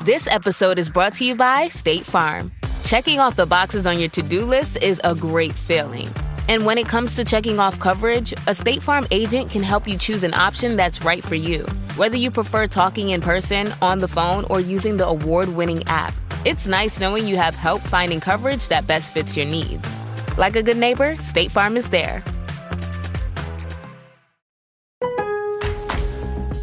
This episode is brought to you by State Farm. Checking off the boxes on your to-do list is a great feeling. And when it comes to checking off coverage, a State Farm agent can help you choose an option that's right for you. Whether you prefer talking in person, on the phone, or using the award-winning app, it's nice knowing you have help finding coverage that best fits your needs. Like a good neighbor, State Farm is there.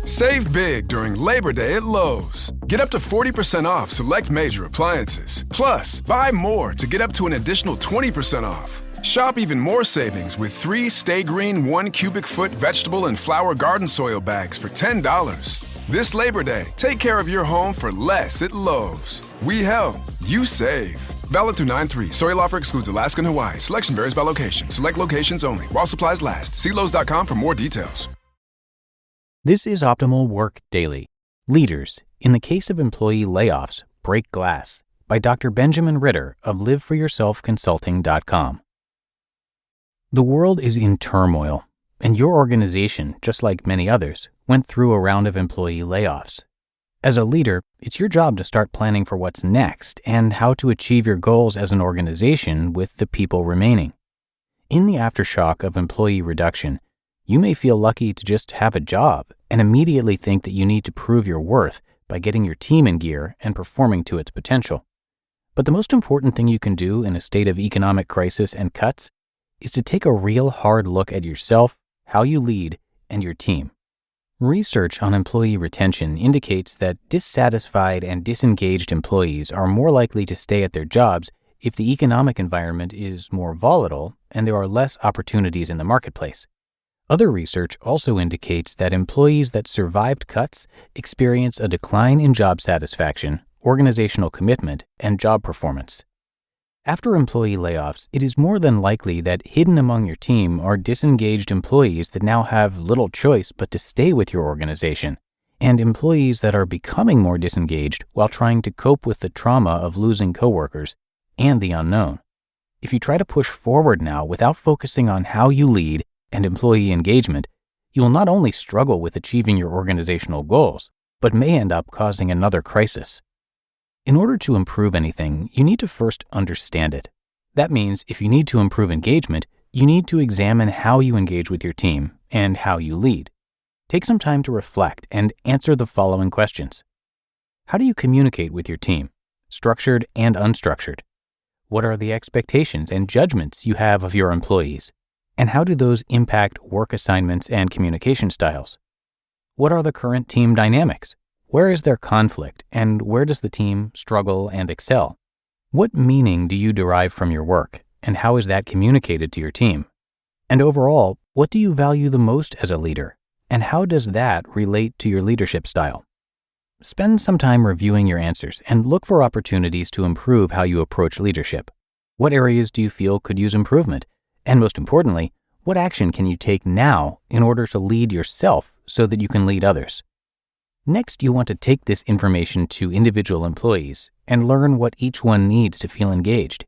Save big during Labor Day at Lowe's. Get up to 40% off select major appliances. Plus, buy more to get up to an additional 20% off. Shop even more savings with 3 Stay Green 1 cubic foot vegetable and flower garden soil bags for $10. This Labor Day, take care of your home for less at Lowe's. We help, you save. Valid through 9/3. Soil offer excludes Alaska and Hawaii. Selection varies by location. Select locations only. While supplies last. See Lowe's.com for more details. This is Optimal Work Daily. Leaders, in the case of employee layoffs, break glass, by Dr. Benjamin Ritter of liveforyourselfconsulting.com. The world is in turmoil, and your organization, just like many others, went through a round of employee layoffs. As a leader, it's your job to start planning for what's next and how to achieve your goals as an organization with the people remaining. In the aftershock of employee reduction, you may feel lucky to just have a job and immediately think that you need to prove your worth by getting your team in gear and performing to its potential. But the most important thing you can do in a state of economic crisis and cuts is to take a real hard look at yourself, how you lead, and your team. Research on employee retention indicates that dissatisfied and disengaged employees are more likely to stay at their jobs if the economic environment is more volatile and there are less opportunities in the marketplace. Other research also indicates that employees that survived cuts experience a decline in job satisfaction, organizational commitment, and job performance. After employee layoffs, it is more than likely that hidden among your team are disengaged employees that now have little choice but to stay with your organization, and employees that are becoming more disengaged while trying to cope with the trauma of losing coworkers and the unknown. If you try to push forward now without focusing on how you lead and employee engagement, you will not only struggle with achieving your organizational goals, but may end up causing another crisis. In order to improve anything, you need to first understand it. That means if you need to improve engagement, you need to examine how you engage with your team and how you lead. Take some time to reflect and answer the following questions. How do you communicate with your team, structured and unstructured? What are the expectations and judgments you have of your employees? And how do those impact work assignments and communication styles? What are the current team dynamics? Where is there conflict, and where does the team struggle and excel? What meaning do you derive from your work, and how is that communicated to your team? And overall, what do you value the most as a leader, and how does that relate to your leadership style? Spend some time reviewing your answers and look for opportunities to improve how you approach leadership. What areas do you feel could use improvement? And most importantly, what action can you take now in order to lead yourself so that you can lead others? Next, you want to take this information to individual employees and learn what each one needs to feel engaged.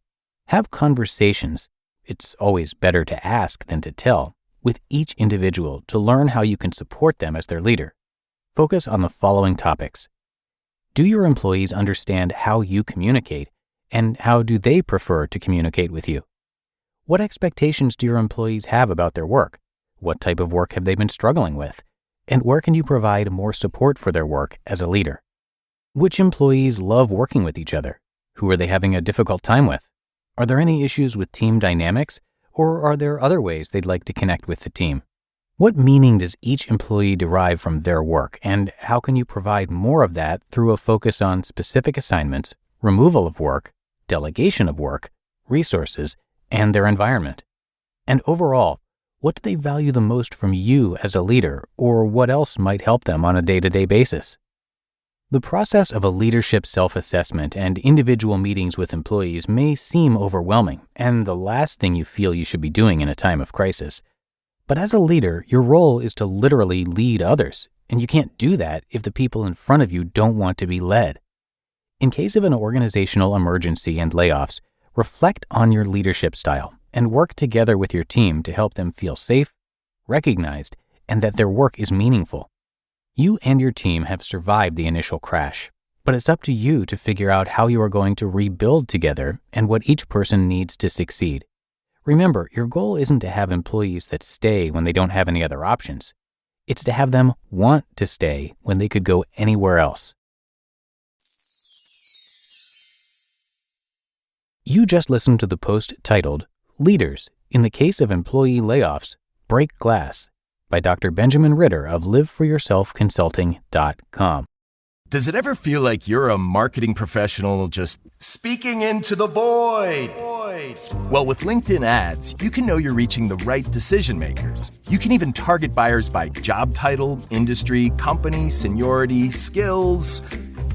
Have conversations, it's always better to ask than to tell, with each individual to learn how you can support them as their leader. Focus on the following topics. Do your employees understand how you communicate, and how do they prefer to communicate with you? What expectations do your employees have about their work? What type of work have they been struggling with? And where can you provide more support for their work as a leader? Which employees love working with each other? Who are they having a difficult time with? Are there any issues with team dynamics, or are there other ways they'd like to connect with the team? What meaning does each employee derive from their work, and how can you provide more of that through a focus on specific assignments, removal of work, delegation of work, resources, and their environment? And overall, what do they value the most from you as a leader, or what else might help them on a day-to-day basis? The process of a leadership self-assessment and individual meetings with employees may seem overwhelming and the last thing you feel you should be doing in a time of crisis. But as a leader, your role is to literally lead others, and you can't do that if the people in front of you don't want to be led. In case of an organizational emergency and layoffs, reflect on your leadership style and work together with your team to help them feel safe, recognized, and that their work is meaningful. You and your team have survived the initial crash, But it's up to you to figure out how you are going to rebuild together and what each person needs to succeed. Remember, your goal isn't to have employees that stay when they don't have any other options. It's to have them want to stay when they could go anywhere else. You just listened to the post titled, Leaders, in the Case of Employee Layoffs, Break Glass, by Dr. Benjamin Ritter of LiveForYourselfConsulting.com. Does it ever feel like you're a marketing professional just speaking into the void? Well, with LinkedIn ads, you can know you're reaching the right decision makers. You can even target buyers by job title, industry, company, seniority, skills.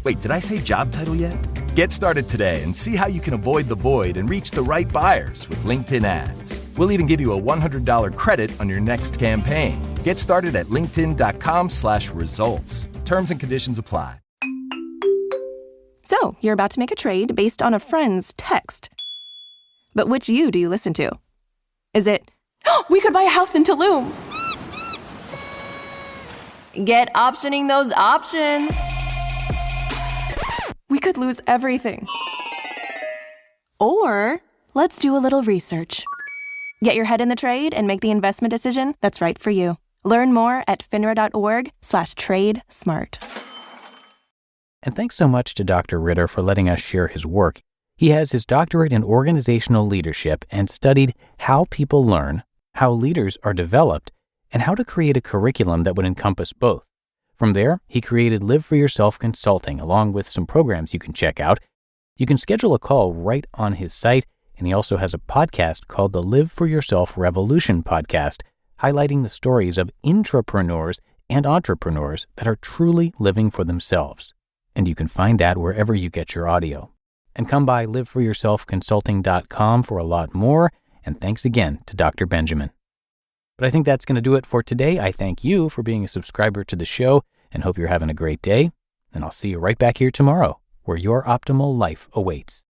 Wait, did I say job title yet? Get started today and see how you can avoid the void and reach the right buyers with LinkedIn ads. We'll even give you a $100 credit on your next campaign. Get started at linkedin.com/results. Terms and conditions apply. So, you're about to make a trade based on a friend's text. But which you do you listen to? Is it, we could buy a house in Tulum? Get optioning those options. We could lose everything. Or, let's do a little research. Get your head in the trade and make the investment decision that's right for you. Learn more at finra.org/trade-smart. And thanks so much to Dr. Ritter for letting us share his work. He has his doctorate in organizational leadership and studied how people learn, how leaders are developed, and how to create a curriculum that would encompass both. From there, he created Live for Yourself Consulting, along with some programs you can check out. You can schedule a call right on his site, and he also has a podcast called the Live for Yourself Revolution podcast, highlighting the stories of intrapreneurs and entrepreneurs that are truly living for themselves. And you can find that wherever you get your audio. And come by liveforyourselfconsulting.com for a lot more, and thanks again to Dr. Benjamin. But I think that's going to do it for today. I thank you for being a subscriber to the show and hope you're having a great day. And I'll see you right back here tomorrow, where your optimal life awaits.